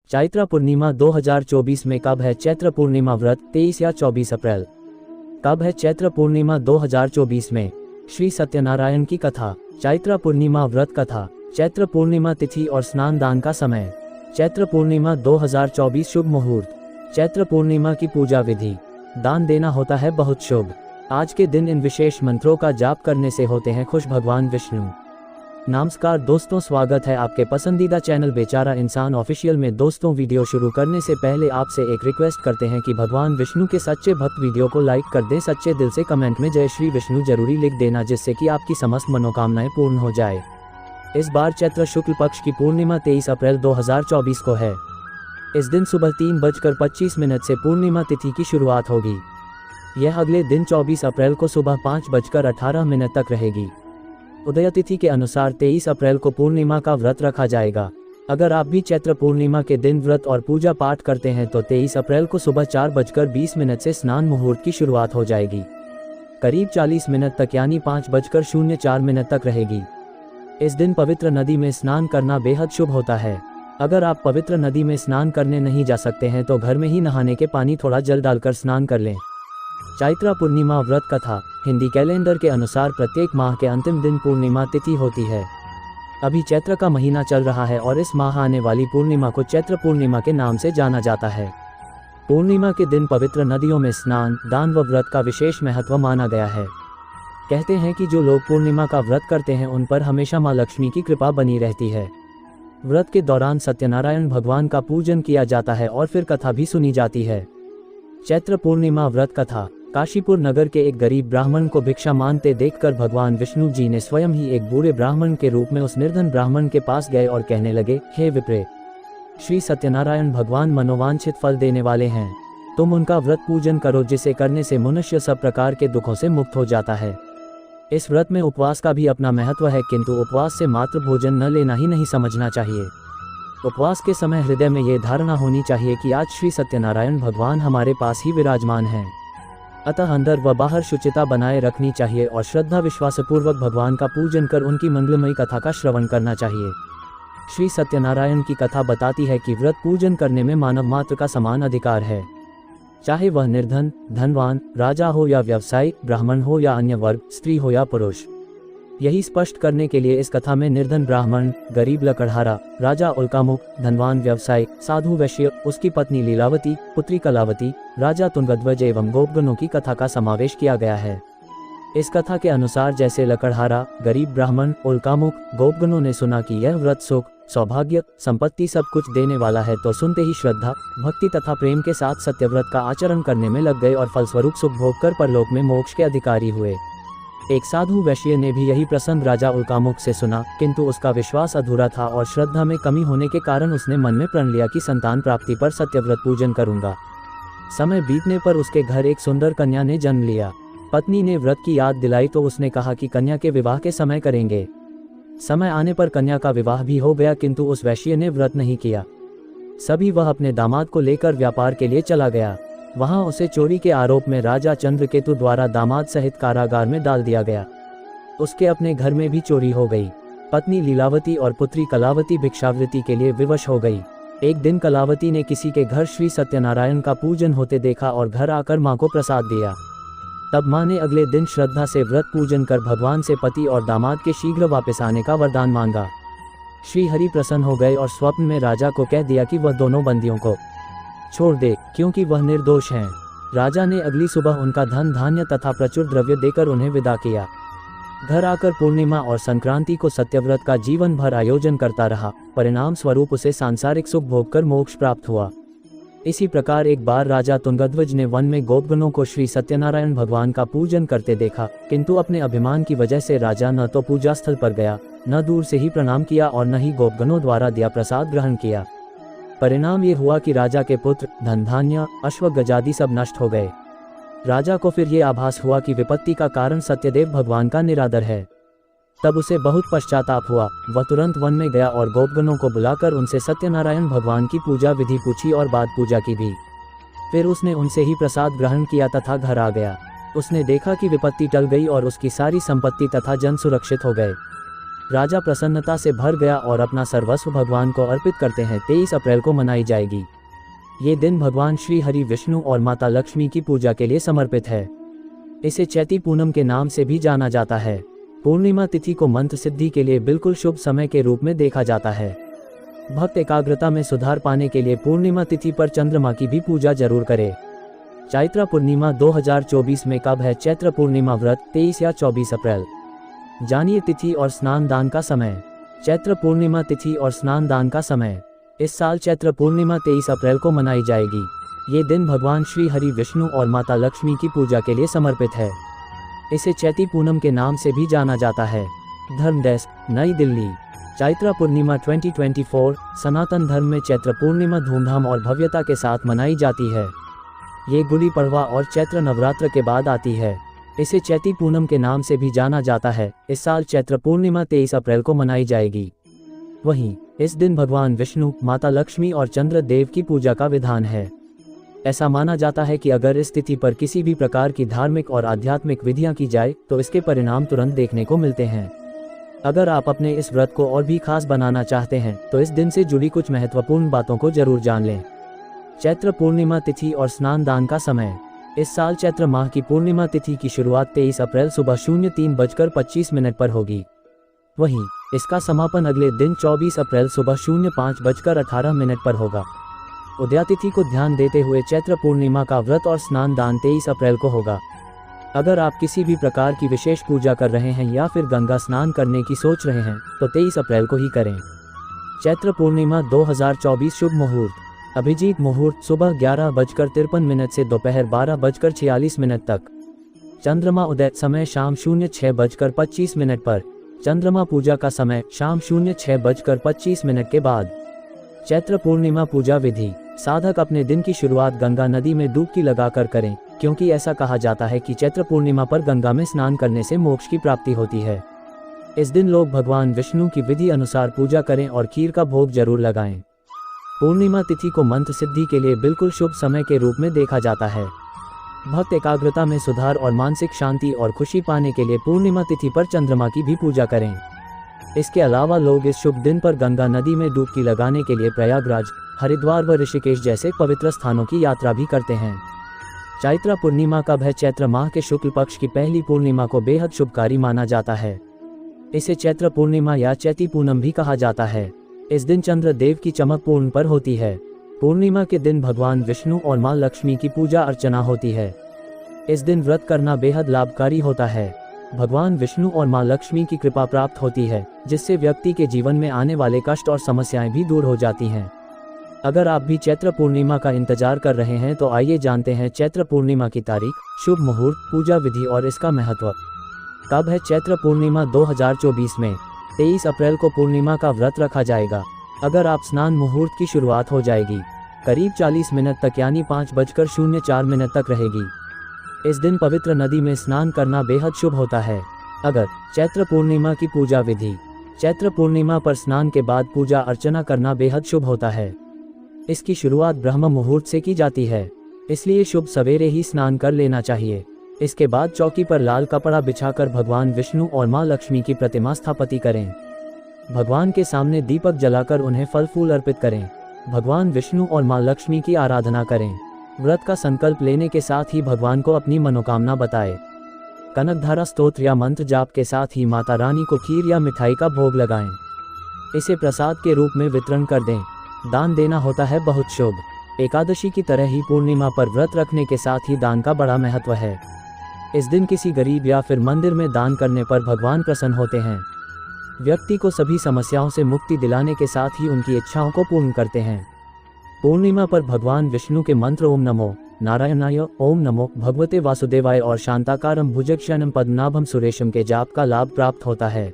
चैत्र पूर्णिमा 2024 में कब है चैत्र पूर्णिमा व्रत? 23 या 24 अप्रैल। कब है चैत्र पूर्णिमा 2024 में? श्री सत्यनारायण की कथा। चैत्र पूर्णिमा व्रत कथा। चैत्र पूर्णिमा तिथि और स्नान दान का समय। चैत्र पूर्णिमा 2024 शुभ मुहूर्त। चैत्र पूर्णिमा की पूजा विधि। दान देना होता है बहुत शुभ। आज के दिन इन विशेष मंत्रों का जाप करने से होते हैं खुश भगवान विष्णु। नमस्कार दोस्तों, स्वागत है आपके पसंदीदा चैनल बेचारा इंसान ऑफिशियल में। दोस्तों, वीडियो शुरू करने से पहले आपसे एक रिक्वेस्ट करते हैं कि भगवान विष्णु के सच्चे भक्त वीडियो को लाइक कर दें। सच्चे दिल से कमेंट में जय श्री विष्णु जरूरी लिख देना, जिससे कि आपकी समस्त मनोकामनाएं पूर्ण हो जाए। इस बार चैत्र शुक्ल पक्ष की पूर्णिमा 23 अप्रैल 2024 को है। इस दिन सुबह 3:25 से पूर्णिमा तिथि की शुरुआत होगी। यह अगले दिन 24 अप्रैल को सुबह 5:18 तक रहेगी। उदय तिथि के अनुसार 23 अप्रैल को पूर्णिमा का व्रत रखा जाएगा। अगर आप भी चैत्र पूर्णिमा के दिन व्रत और पूजा पाठ करते हैं तो 23 अप्रैल को सुबह 4:20 से स्नान मुहूर्त की शुरुआत हो जाएगी। करीब 40 मिनट तक यानी 5:04 तक रहेगी। इस दिन पवित्र नदी में स्नान करना बेहद शुभ होता है। अगर आप पवित्र नदी में स्नान करने नहीं जा सकते हैं तो घर में ही नहाने के पानी थोड़ा जल डालकर स्नान कर लें। चैत्र पूर्णिमा व्रत कथा। हिंदी कैलेंडर के अनुसार प्रत्येक माह के अंतिम दिन पूर्णिमा तिथि होती है। अभी चैत्र का महीना चल रहा है और इस माह आने वाली पूर्णिमा को चैत्र पूर्णिमा के नाम से जाना जाता है। पूर्णिमा के दिन पवित्र नदियों में स्नान, दान व व्रत का विशेष महत्व माना गया है। कहते हैं कि जो लोग पूर्णिमा का व्रत करते हैं उन पर हमेशा माँ लक्ष्मी की कृपा बनी रहती है। व्रत के दौरान सत्यनारायण भगवान का पूजन किया जाता है और फिर कथा भी सुनी जाती है। चैत्र पूर्णिमा व्रत कथा। काशीपुर नगर के एक गरीब ब्राह्मण को भिक्षा मांगते देखकर भगवान विष्णु जी ने स्वयं ही एक बूढ़े ब्राह्मण के रूप में उस निर्धन ब्राह्मण के पास गए और कहने लगे, हे विप्रे, श्री सत्यनारायण भगवान मनोवांछित फल देने वाले हैं। तुम उनका व्रत पूजन करो, जिसे करने से मनुष्य सब प्रकार के दुखों से मुक्त हो जाता है। इस व्रत में उपवास का भी अपना महत्व है, किंतु उपवास से मात्र भोजन न लेना ही नहीं समझना चाहिए। उपवास के समय हृदय में ये धारणा होनी चाहिए कि आज श्री सत्यनारायण भगवान हमारे पास ही विराजमान हैं। अतः अंदर व बाहर शुचिता बनाए रखनी चाहिए और श्रद्धा विश्वास पूर्वक भगवान का पूजन कर उनकी मंगलमयी कथा का श्रवण करना चाहिए। श्री सत्यनारायण की कथा बताती है कि व्रत पूजन करने में मानव मात्र का समान अधिकार है, चाहे वह निर्धन, धनवान, राजा हो या व्यवसायी, ब्राह्मण हो या अन्य वर्ग, स्त्री हो या पुरुष। यही स्पष्ट करने के लिए इस कथा में निर्धन ब्राह्मण, गरीब लकड़हारा, राजा उल्कामुख, धनवान व्यवसायी, साधु वैश्य, उसकी पत्नी लीलावती, पुत्री कलावती, राजा तुंगध्वज एवं गोपगणों की कथा का समावेश किया गया है। इस कथा के अनुसार जैसे लकड़हारा, गरीब ब्राह्मण, उल्कामुख, गोपगणों ने सुना कि यह व्रत सुख, सौभाग्य, संपत्ति सब कुछ देने वाला है तो सुनते ही श्रद्धा, भक्ति तथा प्रेम के साथ सत्यव्रत का आचरण करने में लग गए और फलस्वरूप सुख भोग कर परलोक में मोक्ष के अधिकारी हुए। एक साधु वैश्य ने भी यही प्रसंग राजा उल्कामुख से सुना, किंतु उसका विश्वास अधूरा था और श्रद्धा में कमी होने के कारण उसने मन में प्रण लिया कि संतान प्राप्ति पर सत्यव्रत पूजन करूंगा। समय बीतने पर उसके घर एक सुंदर कन्या ने जन्म लिया। पत्नी ने व्रत की याद दिलाई तो उसने कहा कि कन्या के विवाह के समय करेंगे। समय आने पर कन्या का विवाह भी हो गया, किंतु उस वैश्य ने व्रत नहीं किया। सभी वह अपने दामाद को लेकर व्यापार के लिए चला गया। वहां उसे चोरी के आरोप में राजा चंद्रकेतु द्वारा दामाद सहित कारागार में डाल दिया गया। उसके अपने घर में भी चोरी हो गई। पत्नी लीलावती और पुत्री कलावती भिक्षावृत्ति के लिए विवश हो गई। एक दिन कलावती ने किसी के घर श्री सत्यनारायण का पूजन होते देखा और घर आकर मां को प्रसाद दिया। तब मां ने अगले दिन श्रद्धा से व्रत पूजन कर भगवान से पति और दामाद के शीघ्र वापस आने का वरदान मांगा। श्री हरि प्रसन्न हो गए और स्वप्न में राजा को कह दिया कि वह दोनों बंदियों को छोड़ दे, क्योंकि वह निर्दोष हैं। राजा ने अगली सुबह उनका धन धान्य तथा प्रचुर द्रव्य देकर उन्हें विदा किया। घर आकर पूर्णिमा और संक्रांति को सत्यव्रत का जीवन भर आयोजन करता रहा। परिणाम स्वरूप उसे सांसारिक सुख भोग कर मोक्ष प्राप्त हुआ। इसी प्रकार एक बार राजा तुंगध्वज ने वन में गोपगणों को श्री सत्यनारायण भगवान का पूजन करते देखा, किंतु अपने अभिमान की वजह से राजा न तो पूजा स्थल पर गया, न दूर से ही प्रणाम किया और न ही गोपगणों द्वारा दिया प्रसाद ग्रहण किया। परिणाम ये हुआ कि राजा के पुत्र, धन धान्य, अश्व गजादि सब नष्ट हो गए। राजा को फिर ये आभास हुआ कि विपत्ति का कारण सत्यदेव भगवान का निरादर है। तब उसे बहुत पश्चाताप हुआ। वह तुरंत वन में गया और गोपगणों को बुलाकर उनसे सत्यनारायण भगवान की पूजा विधि पूछी और बाद पूजा की भी। फिर उसने उनसे ही प्रसाद ग्रहण किया तथा घर आ गया। उसने देखा कि विपत्ति टल गई और उसकी सारी संपत्ति तथा जन सुरक्षित हो गए। राजा प्रसन्नता से भर गया और अपना सर्वस्व भगवान को अर्पित करते हैं। 23 अप्रैल को मनाई जाएगी। ये दिन भगवान श्री हरि विष्णु और माता लक्ष्मी की पूजा के लिए समर्पित है। इसे चैती पूनम के नाम से भी जाना जाता है। पूर्णिमा तिथि को मंत्र सिद्धि के लिए बिल्कुल शुभ समय के रूप में देखा जाता है। भक्त एकाग्रता में सुधार पाने के लिए पूर्णिमा तिथि पर चंद्रमा की भी पूजा जरूर करें। चैत्र पूर्णिमा 2024 में कब है? चैत्र पूर्णिमा व्रत 23 या 24 अप्रैल। जानिए तिथि और स्नान दान का समय। चैत्र पूर्णिमा तिथि और स्नान दान का समय। इस साल चैत्र पूर्णिमा 23 अप्रैल को मनाई जाएगी। ये दिन भगवान श्री हरि विष्णु और माता लक्ष्मी की पूजा के लिए समर्पित है। इसे चैती पूनम के नाम से भी जाना जाता है। धर्म डेस्क, नई दिल्ली। चैत्र पूर्णिमा 2024 सनातन धर्म में चैत्र पूर्णिमा धूमधाम और भव्यता के साथ मनाई जाती है। ये गुड़ी पड़वा और चैत्र नवरात्र के बाद आती है। इसे चैती पूनम के नाम से भी जाना जाता है। इस साल चैत्र पूर्णिमा 23 अप्रैल को मनाई जाएगी। वहीं इस दिन भगवान विष्णु, माता लक्ष्मी और चंद्र देव की पूजा का विधान है। ऐसा माना जाता है कि अगर इस तिथि पर किसी भी प्रकार की धार्मिक और आध्यात्मिक विधियां की जाए तो इसके परिणाम तुरंत देखने को मिलते हैं। अगर आप अपने इस व्रत को और भी खास बनाना चाहते हैं तो इस दिन से जुड़ी कुछ महत्वपूर्ण बातों को जरूर जान लें। चैत्र पूर्णिमा तिथि और स्नान दान का समय। इस साल चैत्र माह की पूर्णिमा तिथि की शुरुआत 23 अप्रैल सुबह 03:25 पर होगी। वहीं इसका समापन अगले दिन 24 अप्रैल सुबह 05:18 पर होगा। उदयातिथि को ध्यान देते हुए चैत्र पूर्णिमा का व्रत और स्नान दान 23 अप्रैल को होगा। अगर आप किसी भी प्रकार की विशेष पूजा कर रहे हैं या फिर गंगा स्नान करने की सोच रहे हैं तो 23 अप्रैल को ही करें। चैत्र पूर्णिमा 2024 शुभ मुहूर्त। अभिजीत मुहूर्त सुबह 11:53 से दोपहर 12:46 तक। चंद्रमा उदय समय शाम 06:25 पर। चंद्रमा पूजा का समय शाम 06:25 के बाद। चैत्र पूर्णिमा पूजा विधि। साधक अपने दिन की शुरुआत गंगा नदी में डुबकी लगाकर करें, क्योंकि ऐसा कहा जाता है कि चैत्र पूर्णिमा पर गंगा में स्नान करने से मोक्ष की प्राप्ति होती है। इस दिन लोग भगवान विष्णु की विधि अनुसार पूजा करें और खीर का भोग जरूर लगाएं। पूर्णिमा तिथि को मंत्र सिद्धि के लिए बिल्कुल शुभ समय के रूप में देखा जाता है। भक्त एकाग्रता में सुधार और मानसिक शांति और खुशी पाने के लिए पूर्णिमा तिथि पर चंद्रमा की भी पूजा करें। इसके अलावा लोग इस शुभ दिन पर गंगा नदी में डुबकी लगाने के लिए प्रयागराज, हरिद्वार व ऋषिकेश जैसे पवित्र स्थानों की यात्रा भी करते हैं। चैत्र पूर्णिमा कब है? चैत्र माह के शुक्ल पक्ष की पहली पूर्णिमा को बेहद शुभकारी माना जाता है। इसे चैत्र पूर्णिमा या चैती पूनम भी कहा जाता है। इस दिन चंद्र देव की चमक पूर्ण पर होती है। पूर्णिमा के दिन भगवान विष्णु और मां लक्ष्मी की पूजा अर्चना होती है। इस दिन व्रत करना बेहद लाभकारी होता है। भगवान विष्णु और मां लक्ष्मी की कृपा प्राप्त होती है, जिससे व्यक्ति के जीवन में आने वाले कष्ट और समस्याएं भी दूर हो जाती हैं। अगर आप भी चैत्र पूर्णिमा का इंतजार कर रहे हैं तो आइए जानते हैं चैत्र पूर्णिमा की तारीख, शुभ मुहूर्त, पूजा विधि और इसका महत्व। कब है चैत्र पूर्णिमा 2024 में? 23 अप्रैल को पूर्णिमा का व्रत रखा जाएगा। अगर आप स्नान मुहूर्त की शुरुआत हो जाएगी करीब 40 मिनट तक यानी 5:04 तक रहेगी। इस दिन पवित्र नदी में स्नान करना बेहद शुभ होता है। अगर चैत्र पूर्णिमा की पूजा विधि। चैत्र पूर्णिमा पर स्नान के बाद पूजा अर्चना करना बेहद शुभ होता है। इसकी शुरुआत ब्रह्म मुहूर्त से की जाती है, इसलिए शुभ सवेरे ही स्नान कर लेना चाहिए। इसके बाद चौकी पर लाल कपड़ा बिछाकर भगवान विष्णु और मां लक्ष्मी की प्रतिमा स्थापित करें। भगवान के सामने दीपक जलाकर उन्हें फल फूल अर्पित करें। भगवान विष्णु और मां लक्ष्मी की आराधना करें। व्रत का संकल्प लेने के साथ ही भगवान को अपनी मनोकामना बताएं। कनकधारा स्तोत्र या मंत्र जाप के साथ ही माता रानी को खीर या मिठाई का भोग लगाएं। इसे प्रसाद के रूप में वितरण कर दें। दान देना होता है बहुत शुभ। एकादशी की तरह ही पूर्णिमा पर व्रत रखने के साथ ही दान का बड़ा महत्व है। इस दिन किसी गरीब या फिर मंदिर में दान करने पर भगवान प्रसन्न होते हैं। व्यक्ति को सभी समस्याओं से मुक्ति दिलाने के साथ ही उनकी इच्छाओं को पूर्ण करते हैं। पूर्णिमा पर भगवान विष्णु के मंत्र ओम नमो नारायणाय, ओम नमो भगवते वासुदेवाय और शांताकारं भुजगशयनं पद्मनाभं सुरेशम के जाप का लाभ प्राप्त होता है।